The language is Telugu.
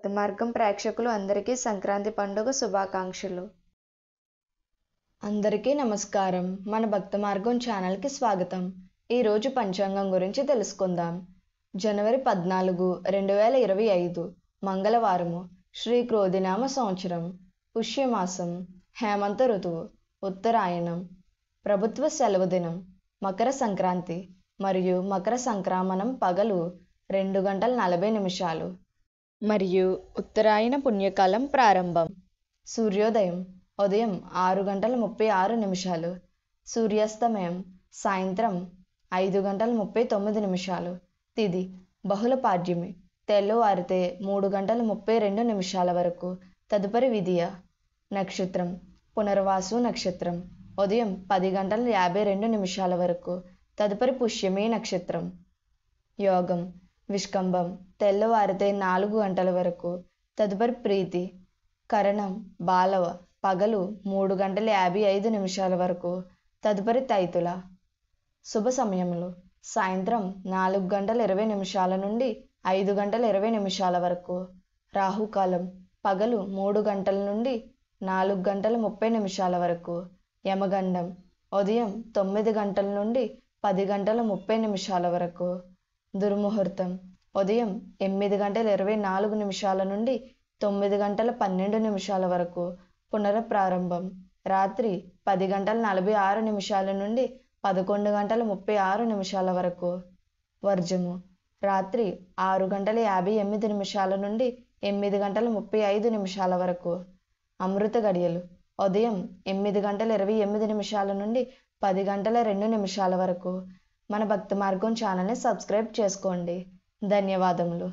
భక్తి మార్గం ప్రేక్షకులు అందరికీ సంక్రాంతి పండుగ శుభాకాంక్షలు. అందరికీ నమస్కారం. మన భక్తి మార్గం ఛానల్కి స్వాగతం. ఈరోజు పంచాంగం గురించి తెలుసుకుందాం. జనవరి 14, 2025 మంగళవారము. శ్రీ క్రోధినామ సంవత్సరం, పుష్యమాసం, హేమంత ఋతువు, ఉత్తరాయణం. ప్రభుత్వ సెలవు దినం మకర సంక్రాంతి మరియు మకర సంక్రమణం పగలు 2:40 మరియు ఉత్తరాయణ పుణ్యకాలం ప్రారంభం. సూర్యోదయం ఉదయం 6:36, సూర్యాస్తమయం సాయంత్రం 5:39. తిథి బహుళ పాడ్యమి, తెల్లవారితే 3:32 వరకు. తదుపరి విధియ. నక్షత్రం పునర్వాసు నక్షత్రం, ఉదయం 10:52 వరకు. తదుపరి పుష్యమి నక్షత్రం. యోగం విష్కంభం, తెల్లవారితే 4 గంటల వరకు. తదుపరి ప్రీతి. కరణం బాలవ, పగలు 3:55 వరకు. తదుపరి తైతుల. శుభ సమయములు సాయంత్రం 4:20 నుండి 5:20 వరకు. రాహుకాలం పగలు 3 గంటల నుండి 4:30 వరకు. యమగండం ఉదయం 9 గంటల నుండి 10:30 వరకు. దుర్ముహూర్తం ఉదయం 8:24 నుండి 9:12 వరకు. పునఃప్రారంభం రాత్రి 10:46 నుండి 11:36 వరకు. వర్జము రాత్రి 6:58 నుండి 8:35 వరకు. అమృత గడియలు ఉదయం 8:28 నుండి 10:02 వరకు. మన భక్తి మార్గం ఛానల్ని సబ్స్క్రైబ్ చేసుకోండి. ధన్యవాదములు.